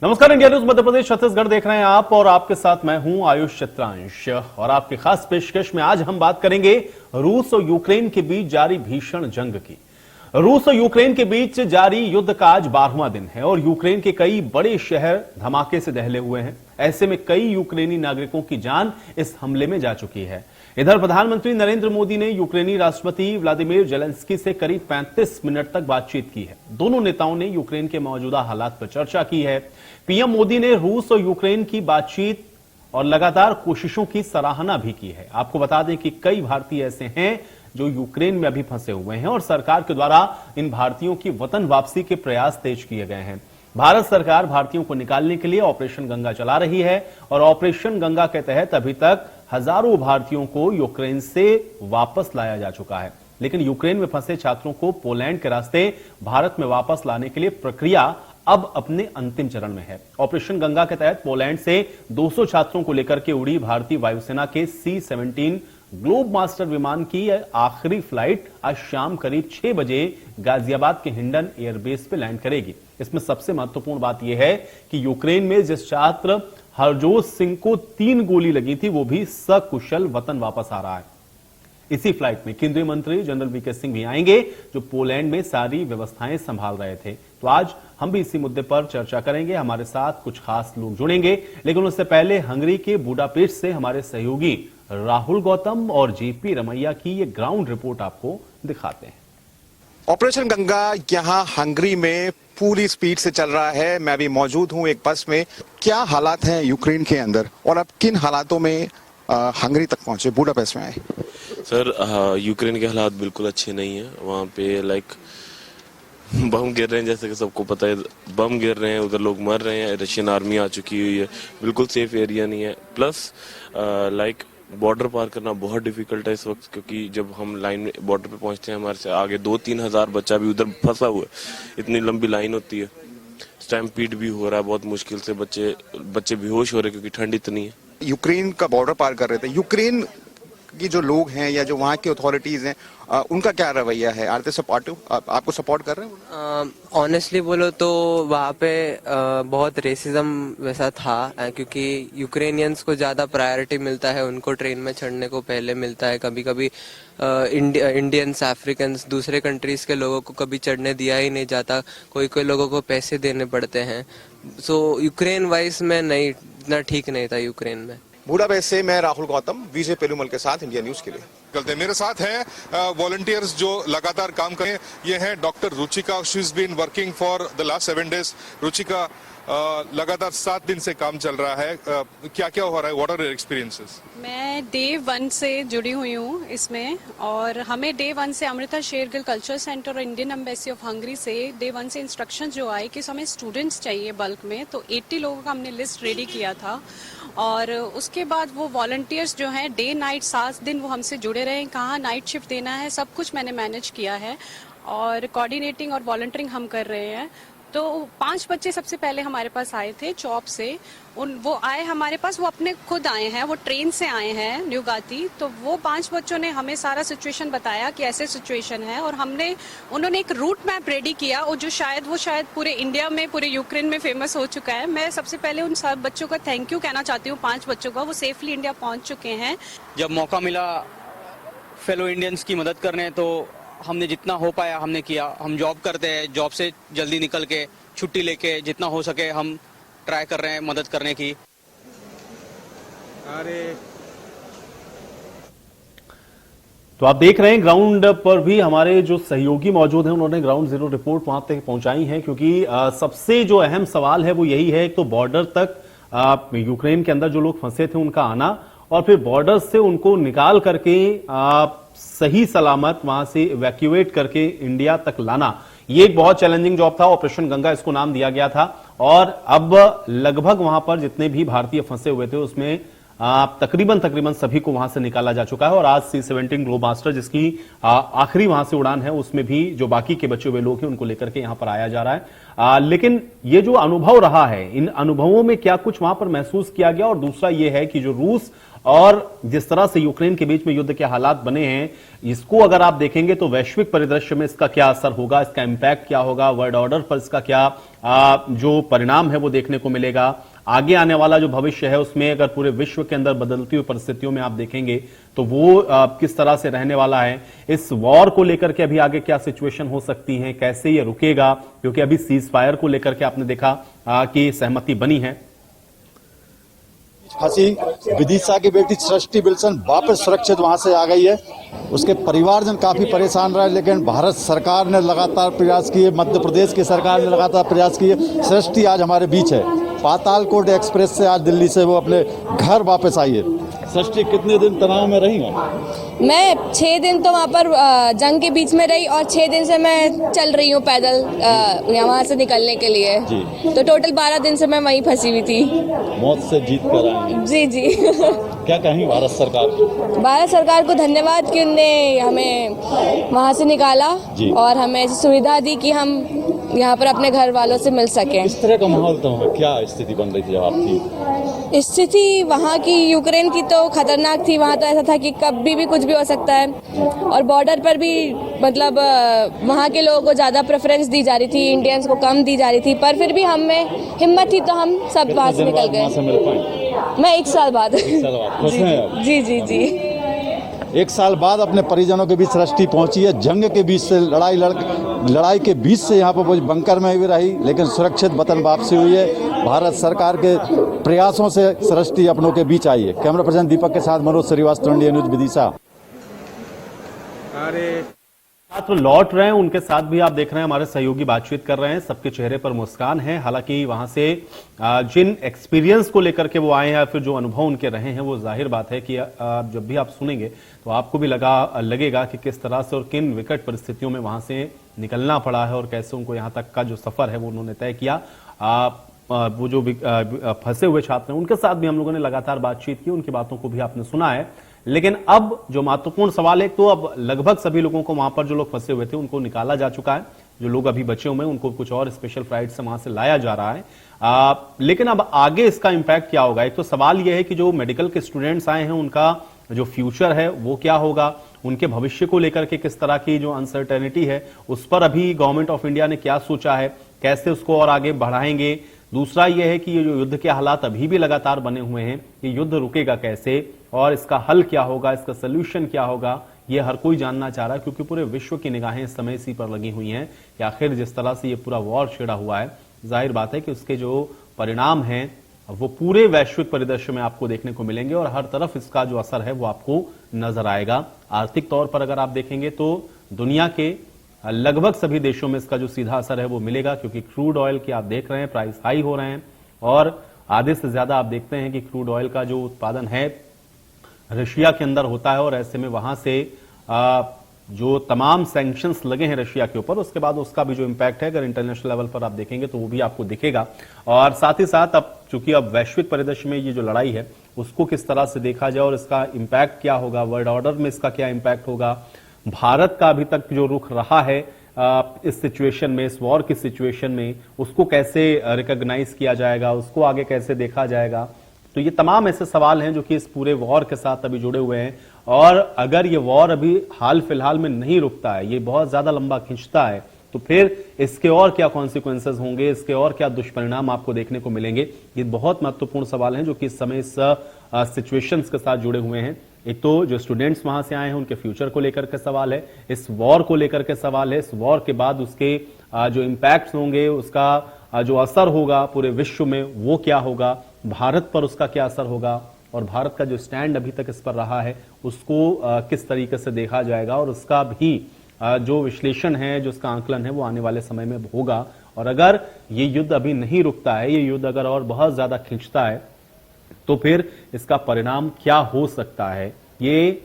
नमस्कार, India news Madhya Pradesh Chhattisgarh देख रहे हैं आप और आपके साथ मैं हूं आयुष चित्रांश। और आपकी खास पेशकश में आज हम बात करेंगे रूस और यूक्रेन के बीच जारी भीषण जंग की। रूस और यूक्रेन के बीच जारी युद्ध का आज 12वां दिन है और यूक्रेन के कई बड़े शहर धमाके से दहले हुए हैं। ऐसे में कई यूक्रेनी नागरिकों की जान इस हमले में जा चुकी है। इधर प्रधानमंत्री नरेंद्र मोदी ने यूक्रेनी राष्ट्रपति व्लादिमीर जेलेंस्की से करीब 35 मिनट तक बातचीत की है। दोनों नेताओं ने यूक्रेन के मौजूदा हालात पर चर्चा की है। पीएम मोदी ने रूस और यूक्रेन की बातचीत और लगातार कोशिशों की सराहना भी की है। आपको बता दें कि कई भारतीय ऐसे हैं जो यूक्रेन में अभी फंसे हुए हैं और सरकार के द्वारा इन भारतीयों की वतन वापसी के प्रयास तेज किए गए हैं। भारत सरकार भारतीयों को निकालने के लिए ऑपरेशन गंगा चला रही है और ऑपरेशन गंगा के तहत अभी तक हजारों भारतीयों को यूक्रेन से वापस लाया जा चुका है। लेकिन यूक्रेन में फंसे छात्रों को पोलैंड के रास्ते भारत में वापस लाने के लिए प्रक्रिया अब अपने अंतिम चरण में है। ऑपरेशन गंगा के तहत पोलैंड से 200 छात्रों को लेकर के उड़ी भारतीय वायुसेना के C-17 ग्लोब मास्टर विमान की आखिरी फ्लाइट आज शाम करीब 6 बजे गाजियाबाद के हिंडन एयरबेस पे लैंड करेगी। इसमें सबसे महत्वपूर्ण बात यह है कि यूक्रेन में जिस छात्र हरजोत सिंह को 3 गोली लगी थी वो भी सकुशल वतन वापस आ रहा है। इसी फ्लाइट में केंद्रीय मंत्री जनरल वीके सिंह भी आएंगे जो पोलैंड में सारी व्यवस्थाएं संभाल रहे थे। तो आज हम भी इसी मुद्दे पर चर्चा करेंगे। हमारे साथ कुछ खास लोग जुड़ेंगे, लेकिन उससे पहले हंगरी के बुडापेस्ट से हमारे सहयोगी राहुल गौतम और जेपी रमैया की ये ग्राउंड रिपोर्ट आपको दिखाते हैं। ऑपरेशन गंगा यहां हंगरी में पूरी स्पीड से चल रहा है। मैं भी मौजूद हूं एक बस में। क्या हालात हैं यूक्रेन के अंदर और अब किन हालातों में हंगरी तक पहुंचे, बुडापेस्ट में आए? सर, यूक्रेन के हालात बिल्कुल अच्छे नहीं है। वहाँ पे बम गिर रहे हैं, जैसे कि सबको पता है बम गिर रहे हैं, उधर लोग मर रहे हैं। रशियन आर्मी आ चुकी हुई है, बिल्कुल सेफ एरिया नहीं है। प्लस बॉर्डर पार करना बहुत डिफिकल्ट है इस वक्त, क्योंकि जब हम लाइन में बॉर्डर पे पहुंचते हैं हमारे से आगे 2-3 हजार बच्चा भी उधर फंसा हुआ है। इतनी लंबी लाइन होती है, स्टैम्पीड भी हो रहा है, बहुत मुश्किल से बच्चे बेहोश हो रहे हैं क्योंकि ठंड इतनी है। यूक्रेन का बॉर्डर पार कर रहे थे, यूक्रेन की जो लोग हैं या जो वहाँ की अथॉरिटीज हैं उनका क्या रवैया है? Are they supportive? आपको सपोर्ट कर रहे हैं? ऑनेस्टली बोलो तो वहाँ पे बहुत रेसिज्म वैसा था, क्योंकि यूक्रेनियंस को ज्यादा प्रायोरिटी मिलता है, उनको ट्रेन में चढ़ने को पहले मिलता है। कभी कभी इंडियंस, अफ्रीकन, दूसरे कंट्रीज के लोगों को कभी चढ़ने दिया ही नहीं जाता। कोई कोई लोगों को पैसे देने पड़ते हैं। सो यूक्रेन वाइज में नहीं, इतना ठीक नहीं था यूक्रेन में। बुडापेस्ट से मैं राहुल गौतम, विजय पेरुमल के साथ इंडिया न्यूज के लिए। मेरे साथ हैं वॉलंटियर्स जो लगातार काम कर रहे हैं। ये हैं doctor Ruchika, she is been working for the last 7 days। Ruchika, लगातार 7 दिन से काम चल रहा है, क्या क्या हो रहा है? What are your experiences? मैं डे 1 से जुड़ी हुई हूँ इसमें, और हमें डे 1 से अमृता शेरगिल कल्चर सेंटर और इंडियन एम्बेसी ऑफ हंगरी से डे 1 से इंस्ट्रक्शन जो आए कि हमें स्टूडेंट्स चाहिए बल्क में, तो 80 लोगों का हमने लिस्ट रेडी किया था। और उसके बाद वो वॉलंटियर्स जो हैं डे नाइट 7 दिन वो हमसे जुड़े रहे। कहाँ नाइट शिफ्ट देना है सब कुछ मैंने मैनेज किया है, और कोऑर्डिनेटिंग और वॉलंटियरिंग हम कर रहे हैं। तो 5 बच्चे सबसे पहले हमारे पास आए थे चौप से। वो आए हमारे पास, वो अपने खुद आए हैं, वो ट्रेन से आए हैं न्यूगाती। तो वो 5 बच्चों ने हमें सारा सिचुएशन बताया कि ऐसे सिचुएशन है, और उन्होंने एक रूट मैप रेडी किया और जो शायद पूरे इंडिया में, पूरे यूक्रेन में फेमस हो चुका है। मैं सबसे पहले उन सब बच्चों का थैंक यू कहना चाहती हूँ। 5 बच्चों का, वो सेफली इंडिया पहुंच चुके हैं। जब मौका मिला फेलो इंडियंस की मदद करने, तो हमने जितना हो पाया हमने किया। हम जॉब करते हैं, जॉब से जल्दी निकल के छुट्टी लेके जितना हो सके हम ट्राई कर रहे हैं मदद करने की। तो आप देख रहे हैं ग्राउंड पर भी हमारे जो सहयोगी मौजूद हैं, उन्होंने ग्राउंड जीरो रिपोर्ट वहां तक पहुंचाई है, क्योंकि सबसे जो अहम सवाल है वो यही है, तो बॉर्डर तक यूक्रेन के अंदर जो लोग फंसे थे उनका आना, और फिर बॉर्डर से उनको निकाल करके सही सलामत वहां से इवैक्यूएट करके इंडिया तक लाना। ये एक बहुत चैलेंजिंग जॉब था। ऑपरेशन गंगा इसको नाम दिया गया था। और अब लगभग वहां पर जितने भी भारतीय फंसे हुए थे उसमें तकरीबन सभी को वहां से निकाला जा चुका है और आज C-17 ग्लोब मास्टर जिसकी आखिरी वहां से उड़ान है उसमें भी जो बाकी के बचे हुए लोग हैं उनको लेकर के यहां पर आया जा रहा है। लेकिन ये जो अनुभव रहा है, इन अनुभवों में क्या कुछ वहां पर महसूस किया गया, और दूसरा ये है कि जो रूस और जिस तरह से यूक्रेन के बीच में युद्ध के हालात बने हैं, इसको अगर आप देखेंगे तो वैश्विक परिदृश्य में इसका क्या असर होगा, इसका इंपैक्ट क्या होगा, वर्ल्ड ऑर्डर पर इसका क्या जो परिणाम है वो देखने को मिलेगा। आगे आने वाला जो भविष्य है उसमें अगर पूरे विश्व के अंदर बदलती हुई परिस्थितियों में आप देखेंगे तो वो किस तरह से रहने वाला है, इस वॉर को लेकर के अभी आगे क्या सिचुएशन हो सकती है, कैसे ये रुकेगा, क्योंकि अभी सीज फायर को लेकर के आपने देखा कि सहमति बनी है। फंसी विदिशा की बेटी सृष्टि विल्सन वापस सुरक्षित वहां से आ गई है। उसके परिवारजन काफी परेशान रहे, लेकिन भारत सरकार ने लगातार प्रयास किए, मध्य प्रदेश की सरकार ने लगातार प्रयास किए। सृष्टि आज हमारे बीच है। पातालकोट एक्सप्रेस से आज दिल्ली से वो अपने घर वापस आई है। सृष्टि कितने दिन तनाव में रही हैं? मैं 6 दिन तो वहाँ पर जंग के बीच में रही और 6 दिन से मैं चल रही हूँ पैदल वहाँ से निकलने के लिए जी। तो टोटल 12 दिन से मैं वहीं फंसी हुई थी। मौत से जीत कर आई हैं। जी जी। क्या कहेंगे भारत सरकार को? भारत सरकार को धन्यवाद कि उनने हमें वहाँ से निकाला जी। और हमें ऐसी सुविधा दी कि हम यहाँ पर अपने घर वालों से मिल सकें। इस तरह का माहौल तो क्या स्थिति बन रही थी जब आप थी? स्थिति वहाँ की यूक्रेन की तो खतरनाक थी। वहाँ तो ऐसा था कि कभी भी कुछ भी हो सकता है और बॉर्डर पर भी मतलब वहाँ के लोगों को ज़्यादा प्रेफरेंस दी जा रही थी, इंडियंस को कम दी जा रही थी, पर फिर भी हम में हिम्मत थी तो हम सब वहाँ से निकल गए। मैं 1 साल बाद। खुश हैं आप? जी जी जी। 1 साल बाद अपने परिजनों के बीच सृष्टि पहुंची है। जंग के बीच से लड़ाई के बीच से यहाँ पर वो बंकर में भी रही, लेकिन सुरक्षित वतन वापसी हुई है। भारत सरकार के प्रयासों से सृष्टि अपनों के बीच आई है। कैमरा पर्सन दीपक के साथ मनोज श्रीवास्तव, इंडिया न्यूज, विदिशा। छात्र लौट रहे हैं, उनके साथ भी आप देख रहे हैं हमारे सहयोगी बातचीत कर रहे हैं, सबके चेहरे पर मुस्कान है। हालांकि वहां से जिन एक्सपीरियंस को लेकर के वो आए हैं या फिर जो अनुभव उनके रहे हैं, वो जाहिर बात है कि जब भी आप सुनेंगे तो आपको भी लगेगा कि किस तरह से और किन विकट परिस्थितियों में वहां से निकलना पड़ा है और कैसे उनको यहाँ तक का जो सफर है वो उन्होंने तय किया। वो जो फंसे हुए छात्र हैं उनके साथ भी हम लोगों ने लगातार बातचीत की, उनकी बातों को भी आपने सुना है। लेकिन अब जो महत्वपूर्ण सवाल है, तो अब लगभग सभी लोगों को वहां पर जो लोग फंसे हुए थे उनको निकाला जा चुका है। जो लोग अभी बचे हुए हैं उनको कुछ और स्पेशल फ्लाइट से वहां से लाया जा रहा है। लेकिन अब आगे इसका इंपैक्ट क्या होगा? एक तो सवाल यह है कि जो मेडिकल के स्टूडेंट्स आए हैं उनका जो फ्यूचर है वो क्या होगा, उनके भविष्य को लेकर के किस तरह की जो अनसर्टेनिटी है उस पर अभी गवर्नमेंट ऑफ इंडिया ने क्या सोचा है, कैसे उसको और आगे बढ़ाएंगे। दूसरा यह है कि ये जो युद्ध के हालात अभी भी लगातार बने हुए हैं, ये युद्ध रुकेगा कैसे और इसका हल क्या होगा, इसका सोल्यूशन क्या होगा, ये हर कोई जानना चाह रहा है, क्योंकि पूरे विश्व की निगाहें इस समय इसी पर लगी हुई हैं कि आखिर जिस तरह से ये पूरा वॉर छिड़ा हुआ है, जाहिर बात है कि उसके जो परिणाम हैं वो पूरे वैश्विक परिदृश्य में आपको देखने को मिलेंगे और हर तरफ इसका जो असर है वो आपको नजर आएगा। आर्थिक तौर पर अगर आप देखेंगे तो दुनिया के लगभग सभी देशों में इसका जो सीधा असर है वो मिलेगा, क्योंकि क्रूड ऑयल के आप देख रहे हैं प्राइस हाई हो रहे हैं और आधे से ज्यादा आप देखते हैं कि क्रूड ऑयल का जो उत्पादन है रशिया के अंदर होता है और ऐसे में वहां से जो तमाम सैंक्शंस लगे हैं रशिया के ऊपर, उसके बाद उसका भी जो इंपैक्ट है अगर इंटरनेशनल लेवल पर आप देखेंगे तो वो भी आपको दिखेगा। और साथ ही साथ अब चूंकि अब वैश्विक परिदृश्य में ये जो लड़ाई है उसको किस तरह से देखा जाए और इसका इंपैक्ट क्या होगा, वर्ल्ड ऑर्डर में इसका क्या इंपैक्ट होगा, भारत का अभी तक जो रुख रहा है इस सिचुएशन में, इस वॉर की सिचुएशन में, उसको कैसे रिकॉग्नाइज किया जाएगा, उसको आगे कैसे देखा जाएगा। तो ये तमाम ऐसे सवाल हैं जो कि इस पूरे वॉर के साथ अभी जुड़े हुए हैं। और अगर ये वॉर अभी हाल फिलहाल में नहीं रुकता है, ये बहुत ज्यादा लंबा खिंचता है, तो फिर इसके और क्या कॉन्सिक्वेंसेस होंगे, इसके और क्या दुष्परिणाम आपको देखने को मिलेंगे, ये बहुत महत्वपूर्ण सवाल हैं जो कि इस समय इस सिचुएशंस के साथ जुड़े हुए हैं। एक तो जो स्टूडेंट्स वहां से आए हैं उनके फ्यूचर को लेकर के सवाल है, इस वॉर को लेकर के सवाल है, इस वॉर के बाद उसके जो इंपैक्ट्स होंगे, उसका जो असर होगा पूरे विश्व में वो क्या होगा, भारत पर उसका क्या असर होगा और भारत का जो स्टैंड अभी तक इस पर रहा है उसको किस तरीके से देखा जाएगा और उसका भी जो विश्लेषण है, जो उसका आंकलन है वो आने वाले समय में होगा। और अगर ये युद्ध अभी नहीं रुकता है, ये युद्ध अगर और बहुत ज्यादा खींचता है तो फिर इसका परिणाम क्या हो सकता है, ये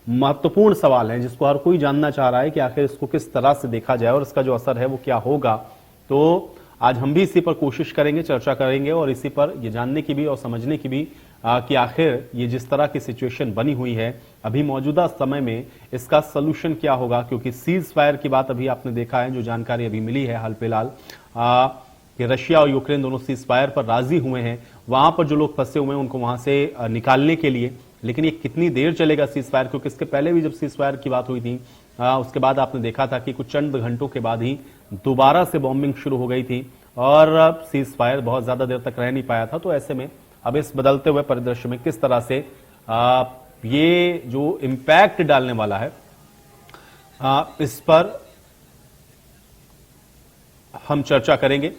महत्वपूर्ण सवाल है जिसको हर कोई जानना चाह रहा है कि आखिर इसको किस तरह से देखा जाए और इसका जो असर है वो क्या होगा। तो आज हम भी इसी पर कोशिश करेंगे, चर्चा करेंगे और इसी पर ये जानने की भी और समझने की भी कि आखिर ये जिस तरह की सिचुएशन बनी हुई है अभी मौजूदा समय में इसका सलूशन क्या होगा, क्योंकि सीज फायर की बात अभी आपने देखा है, जो जानकारी अभी मिली है हाल फिलहाल कि रशिया और यूक्रेन दोनों सीज फायर पर राजी हुए हैं। वहां पर जो लोग फंसे हुए हैं उनको वहां से निकालने के लिए, लेकिन ये कितनी देर चलेगा सीज फायर, क्योंकि इसके पहले भी जब सीज फायर की बात हुई थी उसके बाद आपने देखा था कि कुछ चंद घंटों के बाद ही दोबारा से बॉम्बिंग शुरू हो गई थी और सीज फायर बहुत ज्यादा देर तक रह नहीं पाया था। तो ऐसे में अब इस बदलते हुए परिदृश्य में किस तरह से ये जो इम्पैक्ट डालने वाला है इस पर हम चर्चा करेंगे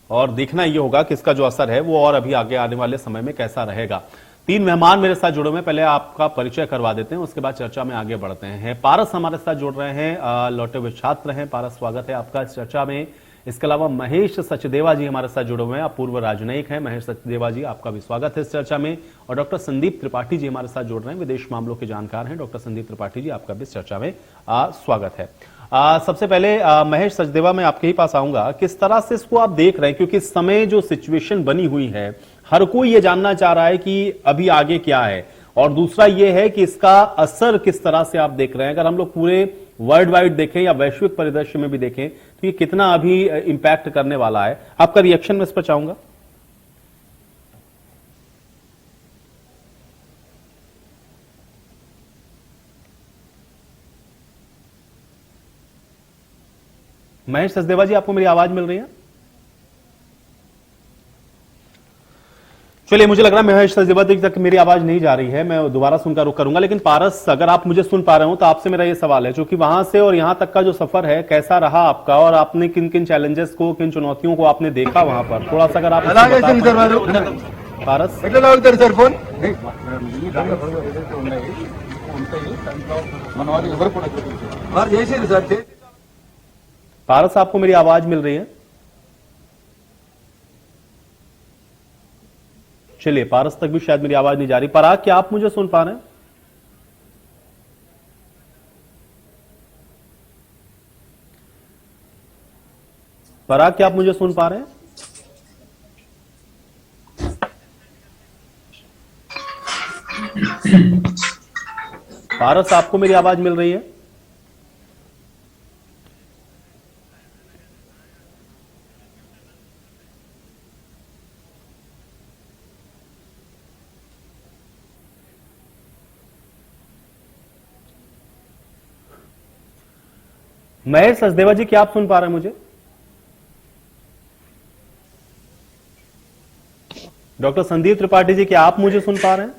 और देखना ये होगा कि इसका जो असर है वो और अभी आगे आने वाले समय में कैसा रहेगा। 3 मेहमान मेरे साथ जुड़े हुए हैं, पहले आपका परिचय करवा देते हैं, उसके बाद चर्चा में आगे बढ़ते हैं। पारस हमारे साथ जुड़ रहे हैं, लौटे हुए छात्र हैं। पारस, स्वागत है आपका इस चर्चा में। इसके अलावा महेश सचदेवा जी हमारे साथ जुड़े हुए हैं, आप पूर्व राजनयिक हैं। महेश सचदेवा जी, आपका भी स्वागत है इस चर्चा में। और डॉक्टर संदीप त्रिपाठी जी हमारे साथ जुड़ रहे हैं, विदेश मामलों के जानकार हैं। डॉक्टर संदीप त्रिपाठी जी, आपका भी इस चर्चा में स्वागत है। सबसे पहले महेश सचदेवा, मैं आपके ही पास आऊंगा, किस तरह से इसको आप देख रहे हैं, क्योंकि इस समय जो सिचुएशन बनी हुई है हर कोई ये जानना चाह रहा है कि अभी आगे क्या है, और दूसरा ये है कि इसका असर किस तरह से आप देख रहे हैं। अगर हम लोग पूरे वर्ल्ड वाइड देखें या वैश्विक परिदृश्य में भी देखें तो ये कितना अभी इंपैक्ट करने वाला है, आपका रिएक्शन मैं इस पर चाहूंगा। महेश सचदेवा जी, आपको मेरी आवाज मिल रही है? चलिए, मुझे लग रहा है महेश सचदेवा जी तक मेरी आवाज नहीं जा रही है, मैं दोबारा सुनकर रुक करूंगा। लेकिन पारस, अगर आप मुझे सुन पा रहे हो तो आपसे मेरा ये सवाल है, क्योंकि वहां से और यहां तक का जो सफर है कैसा रहा आपका, और आपने किन किन चैलेंजेस को, किन चुनौतियों को आपने देखा वहां पर, थोड़ा सा अगर आप पारस। पारस, आपको मेरी आवाज मिल रही है? चलिए, पारस तक भी शायद मेरी आवाज नहीं जा रही। पराग, क्या आप मुझे सुन पा रहे हैं? पराग, क्या आप मुझे सुन पा रहे हैं? पारस, आपको मेरी आवाज मिल रही है? महेश सचदेवा जी, क्या आप सुन पा रहे हैं मुझे? डॉक्टर संदीप त्रिपाठी जी, क्या आप मुझे सुन पा रहे हैं?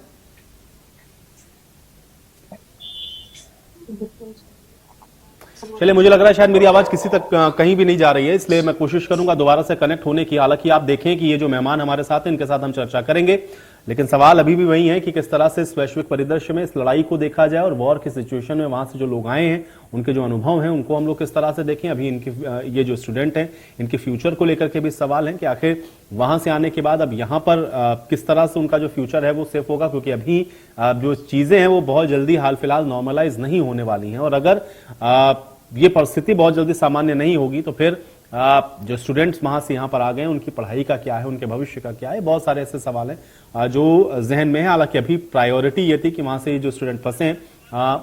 चलिए, मुझे लग रहा है शायद मेरी आवाज किसी तक कहीं भी नहीं जा रही है, इसलिए मैं कोशिश करूंगा दोबारा से कनेक्ट होने की। हालांकि आप देखें कि ये जो मेहमान हमारे साथ हैं इनके साथ हम चर्चा करेंगे, लेकिन सवाल अभी भी वही है कि किस तरह से इस वैश्विक परिदृश्य में इस लड़ाई को देखा जाए और वॉर की सिचुएशन में वहां से जो लोग आए हैं उनके जो अनुभव हैं उनको हम लोग किस तरह से देखें। अभी इनके ये जो स्टूडेंट हैं इनके फ्यूचर को लेकर के भी सवाल हैं कि आखिर वहां से आने के बाद अब यहाँ पर किस तरह से उनका जो फ्यूचर है वो सेफ होगा, क्योंकि अभी जो चीजें हैं वो बहुत जल्दी हाल फिलहाल नॉर्मलाइज नहीं होने वाली हैं, और अगर ये परिस्थिति बहुत जल्दी सामान्य नहीं होगी तो फिर जो स्टूडेंट्स वहां से यहाँ पर आ गए उनकी पढ़ाई का क्या है, उनके भविष्य का क्या है, बहुत सारे ऐसे सवाल हैं जो जहन में है। हालांकि अभी प्रायोरिटी ये थी कि वहां से जो स्टूडेंट फंसे हैं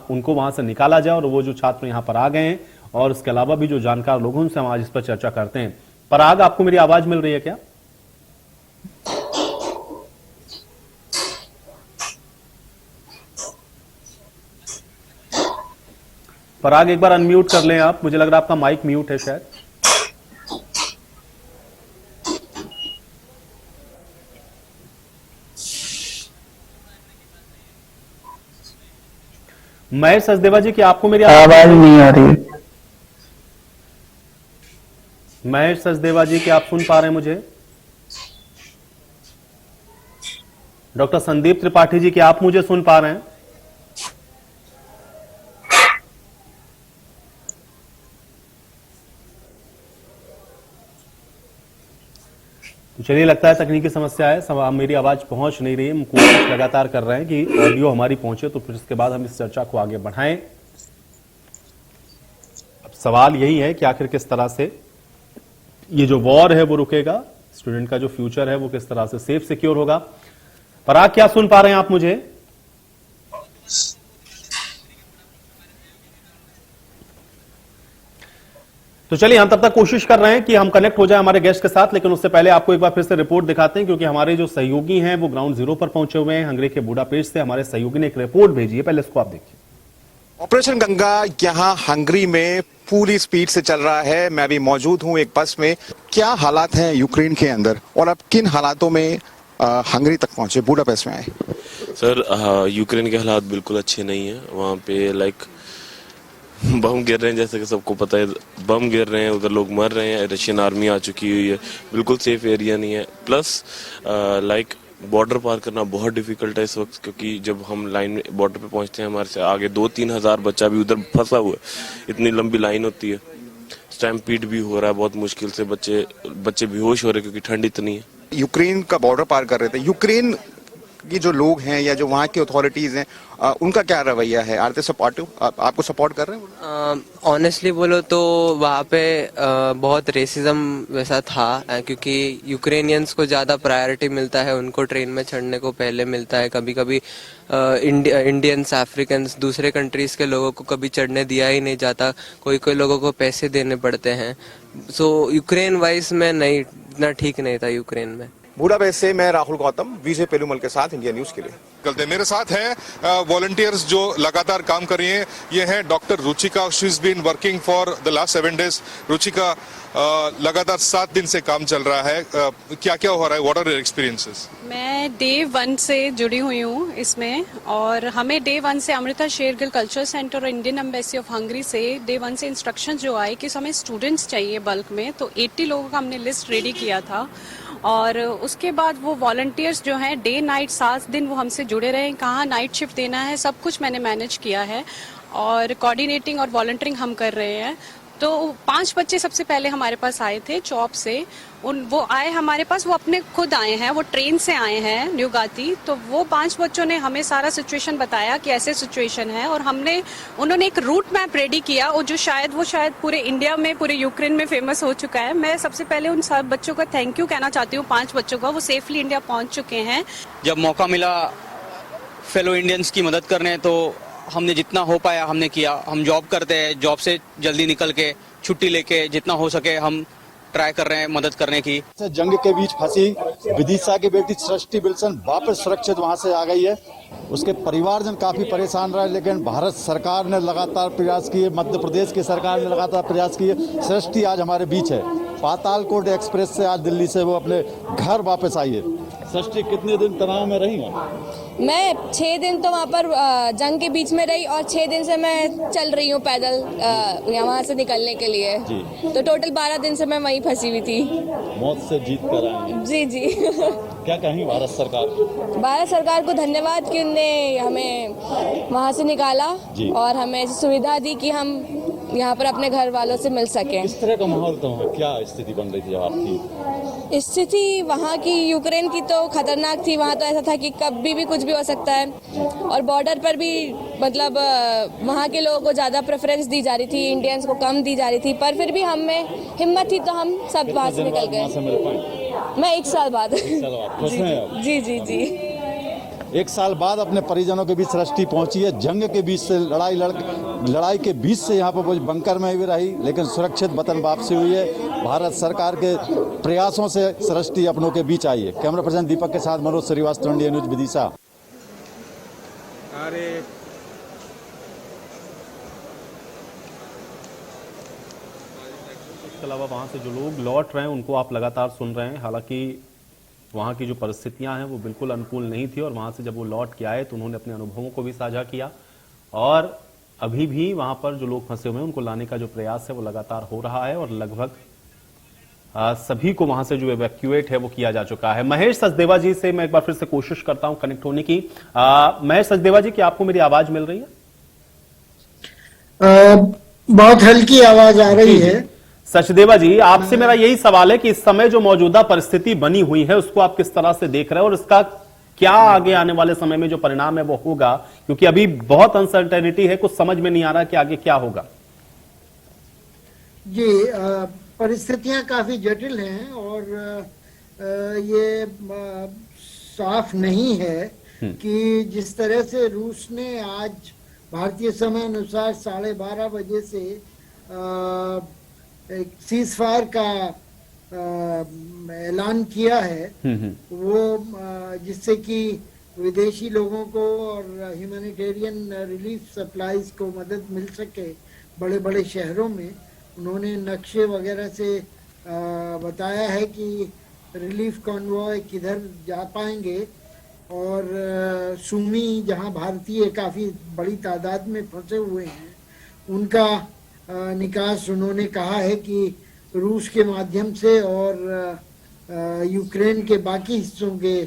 उनको वहां से निकाला जाए, और वो जो छात्र यहाँ पर आ गए हैं और उसके अलावा भी जो जानकार लोग हैं उनसे हम आज इस पर चर्चा करते हैं। पराग, आपको मेरी आवाज मिल रही है क्या? पराग, एक बार अनम्यूट कर लें आप, मुझे लग रहा है आपका माइक म्यूट है शायद। महेश सचदेवा जी, क्या आपको मेरी आवाज नहीं आ रही है? महेश सचदेवा जी, क्या आप सुन पा रहे हैं मुझे? डॉक्टर संदीप त्रिपाठी जी, क्या आप मुझे सुन पा रहे हैं? चलिए, लगता है तकनीकी समस्या है, मेरी आवाज पहुंच नहीं रही है। हम कोशिश लगातार कर रहे हैं कि ऑडियो हमारी पहुंचे, तो फिर इसके बाद हम इस चर्चा को आगे बढ़ाएं। अब सवाल यही है कि आखिर किस तरह से ये जो वॉर है वो रुकेगा, स्टूडेंट का जो फ्यूचर है वो किस तरह से सेफ सिक्योर होगा। पराग, क्या सुन पा रहे हैं आप मुझे? तो चलिए हम तब तक कोशिश कर रहे हैं कि हम कनेक्ट हो जाए हमारे गेस्ट के साथ, लेकिन उससे पहले आपको एक बार फिर से रिपोर्ट दिखाते हैं, क्योंकि हमारे जो सहयोगी हैं वो ग्राउंड जीरो पर पहुंचे हुए हैं। हंगरी के बुडापेस्ट से हमारे सहयोगी ने एक रिपोर्ट भेजी है, पहले इसको आप देखिए। ऑपरेशन गंगा यहाँ हंगरी में पूरी स्पीड से चल रहा है। मैं भी मौजूद हूँ एक बस में। क्या हालात हैं यूक्रेन के अंदर और अब किन हालातों में हंगरी तक पहुंचे, बुडापेस्ट में आए? सर यूक्रेन के हालात बिल्कुल अच्छे नहीं है। वहाँ पे बम गिर रहे हैं, जैसे कि सबको पता है बम गिर रहे हैं, उधर लोग मर रहे हैं, रशियन आर्मी आ चुकी हुई है, बिल्कुल सेफ एरिया नहीं है। प्लस बॉर्डर पार करना बहुत डिफिकल्ट है इस वक्त, क्योंकि जब हम लाइन बॉर्डर पे पहुंचते हैं हमारे से आगे 2-3 हजार बच्चा भी उधर फंसा हुआ है। इतनी लंबी लाइन होती है, स्टैम्पीड भी हो रहा है, बहुत मुश्किल से बच्चे बेहोश हो रहे हैं क्योंकि ठंड इतनी है। यूक्रेन का बॉर्डर पार कर रहे थे, यूक्रेन की जो लोग हैं या जो वहाँ की अथॉरिटीज हैं उनका क्या रवैया है? Are they supportive? आपको सपोर्ट कर रहे हैं? ऑनेस्टली बोलो तो वहाँ पे बहुत रेसिज्म वैसा था, क्योंकि यूक्रेनियंस को ज़्यादा प्रायोरिटी मिलता है, उनको ट्रेन में चढ़ने को पहले मिलता है। कभी कभी इंडियंस, अफ्रीकन्स, दूसरे कंट्रीज के लोगों को कभी चढ़ने दिया ही नहीं जाता, कोई कोई लोगों को पैसे देने पड़ते हैं। सो यूक्रेन वाइज में नहीं, इतना ठीक नहीं था यूक्रेन में। बुडापेस्ट से मैं राहुल गौतम, विजय पेलुमल के साथ इंडिया न्यूज के लिए। करते मेरे साथ हैं वॉलंटियर्स जो लगातार काम कर रही हैं। ये हैं doctor Ruchika, she is been working for the last 7 days। Ruchika, लगातार 7 दिन से काम चल रहा है, क्या क्या हो रहा है? What are your experiences? मैं डे 1 से जुड़ी हुई हूँ इसमें, और हमें डे 1 से अमृता शेरगिल कल्चर सेंटर और इंडियन एम्बेसी ऑफ हंगरी से डे 1 से इंस्ट्रक्शन जो आए कि हमें स्टूडेंट्स चाहिए बल्क में, तो 80 लोगों का हमने लिस्ट रेडी किया था। और उसके बाद वो वॉलंटियर्स जो हैं डे नाइट 7 दिन वो हमसे जुड़े रहे, कहाँ नाइट शिफ्ट देना है सब कुछ मैंने मैनेज किया है, और कोऑर्डिनेटिंग और वॉलंटियरिंग हम कर रहे हैं। तो 5 बच्चे सबसे पहले हमारे पास आए थे चौप से, वो आए हमारे पास, वो अपने खुद आए हैं, वो ट्रेन से आए हैं न्यूगाती। तो वो 5 बच्चों ने हमें सारा सिचुएशन बताया कि ऐसे सिचुएशन है, और उन्होंने एक रूट मैप रेडी किया, और जो शायद पूरे इंडिया में, पूरे यूक्रेन में फेमस हो चुका है। मैं सबसे पहले उन सब बच्चों का थैंक यू कहना चाहती हूँ, 5 बच्चों का, वो सेफली इंडिया पहुंच चुके हैं। जब मौका मिला फेलो इंडियंस की मदद करने, तो हमने जितना हो पाया हमने किया। हम जॉब करते हैं, जॉब से जल्दी निकल के छुट्टी लेके जितना हो सके हम ट्राई कर रहे हैं मदद करने की। जंग के बीच फंसी विदिशा की बेटी सृष्टि विल्सन वापस सुरक्षित वहां से आ गई है। उसके परिवारजन काफी परेशान रहे, लेकिन भारत सरकार ने लगातार प्रयास किए, मध्य प्रदेश की सरकार ने लगातार प्रयास किए। सृष्टि आज हमारे बीच है। पातालकोट एक्सप्रेस से आज दिल्ली से वो अपने घर वापस आई है। सृष्टि, कितने दिन तनाव में रही हैं? मैं 6 दिन तो वहाँ पर जंग के बीच में रही, और 6 दिन से मैं चल रही हूँ पैदल वहाँ से निकलने के लिए। तो टोटल 12 दिन से मैं वहीं फंसी हुई थी। मौत से जीत कर आई। जी जी। क्या कहें भारत सरकार को धन्यवाद कि उनने हमें वहाँ से निकाला और हमें सुविधा दी कि हम यहाँ पर अपने घर वालों से मिल सकें। किस तरह का माहौल तो है? क्या स्थिति बन रही थी आपकी? स्थिति वहाँ की, यूक्रेन की तो खतरनाक थी। वहाँ तो ऐसा था कि कभी भी कुछ भी हो सकता है, और बॉर्डर पर भी मतलब वहाँ के लोगों को ज़्यादा प्रेफरेंस दी जा रही थी, इंडियंस को कम दी जा रही थी। पर फिर भी हमें हिम्मत थी तो हम सब वहाँ से निकल गए। मैं 1 साल बाद। खुश हैं आप? जी जी जी। 1 साल बाद अपने परिजनों के बीच सृष्टि पहुंची है। जंग के बीच से लड़ाई के बीच से यहाँ पर वो बंकर में भी रही, लेकिन सुरक्षित वतन वापसी हुई है। भारत सरकार के प्रयासों से सृष्टि अपनों के बीच आई है। कैमरा पर्सन दीपक के साथ मनोज श्रीवास्तव, इंडिया न्यूज, विदिशा। इसके अलावा वहां से जो लोग लौट रहे हैं उनको आप लगातार सुन रहे हैं। हालांकि वहां की जो परिस्थितियां हैं वो बिल्कुल अनुकूल नहीं थी, और वहां से जब वो लौट के आए तो उन्होंने अपने अनुभवों को भी साझा किया, और अभी भी वहां पर जो लोग फंसे हुए हैं उनको लाने का जो प्रयास है वो लगातार हो रहा है, और लगभग सभी को वहां से जो इवैक्यूएट है वो किया जा चुका है। महेश सचदेवा जी से मैं एक बार फिर से कोशिश करता हूं कनेक्ट होने की। महेश सचदेवा जी, क्या आपको मेरी आवाज मिल रही है? बहुत हल्की आवाज आ रही है। सचदेवा जी, आपसे मेरा यही सवाल है कि इस समय जो मौजूदा परिस्थिति बनी हुई है उसको आप किस तरह से देख रहे हैं, और इसका क्या आगे आने वाले समय में जो परिणाम है वो होगा, क्योंकि अभी बहुत अनसर्टेनिटी है, कुछ समझ में नहीं आ रहा कि आगे क्या होगा। जी, परिस्थितियां काफी जटिल हैं और ये साफ नहीं है कि जिस तरह से रूस ने आज भारतीय समय अनुसार 12:30 बजे से एक सीज फायर का ऐलान किया है, वो जिससे कि विदेशी लोगों को और ह्यूमैनिटेरियन रिलीफ सप्लाईज को मदद मिल सके बड़े बड़े शहरों में। उन्होंने नक्शे वगैरह से बताया है कि रिलीफ कॉन्वॉय किधर जा पाएंगे और सूमी जहां भारतीय काफ़ी बड़ी तादाद में फंसे हुए हैं उनका निकास उन्होंने कहा है कि रूस के माध्यम से और यूक्रेन के बाकी हिस्सों के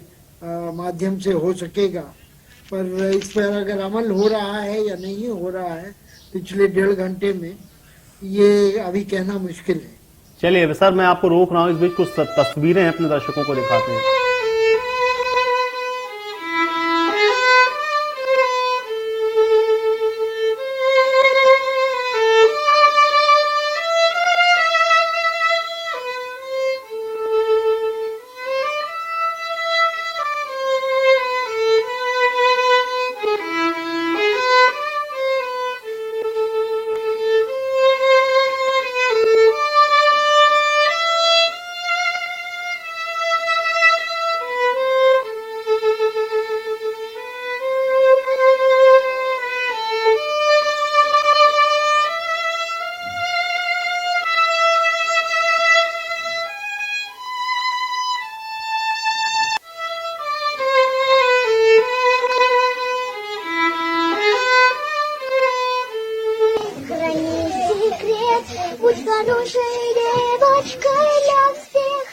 माध्यम से हो सकेगा। पर इस पर अगर अमल हो रहा है या नहीं हो रहा है पिछले 1.5 घंटे में, ये अभी कहना मुश्किल है। चलिए सर, मैं आपको रोक रहा हूँ, इस बीच कुछ तस्वीरें अपने दर्शकों को दिखाते हैं। Будь хорошей девочкой для всех,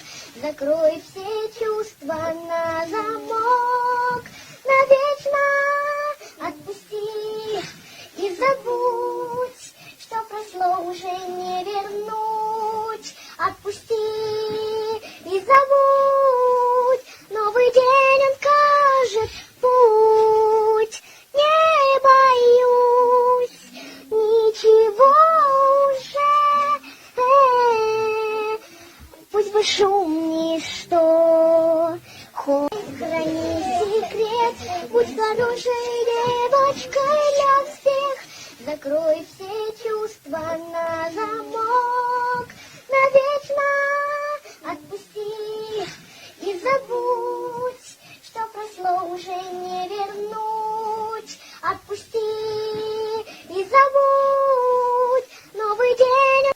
закрой все чувства на замок, навечно отпусти и забудь, что прошло уже не вернуть. Отпусти и забудь, новый день он кажет путь. Не боюсь ничего уже, пусть бы шум ничто. Храни секрет, будь хорошей девочкой для всех, закрой все чувства на замок, навечно отпусти и забудь, что прошло уже не вернуть. Отпусти и забудь, новый день.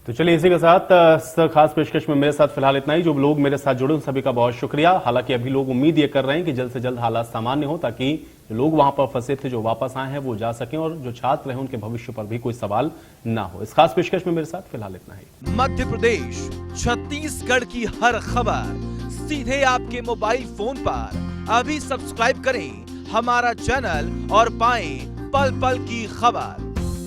तो चलिए इसी के साथ इस खास पेशकश में मेरे साथ फिलहाल इतना ही। जो लोग मेरे साथ जुड़े उन सभी का बहुत शुक्रिया। हालांकि अभी लोग उम्मीद ये कर रहे हैं कि जल्द से जल्द हालात सामान्य हो, ताकि जो लोग वहां पर फंसे थे, जो वापस आए हैं, वो जा सकें और जो छात्र हैं उनके भविष्य पर भी कोई सवाल ना हो। इस खास पेशकश में मेरे साथ फिलहाल इतना ही। मध्य प्रदेश, छत्तीसगढ़ की हर खबर सीधे आपके मोबाइल फोन पर। अभी सब्सक्राइब करें हमारा चैनल और पाएं पल पल की खबर।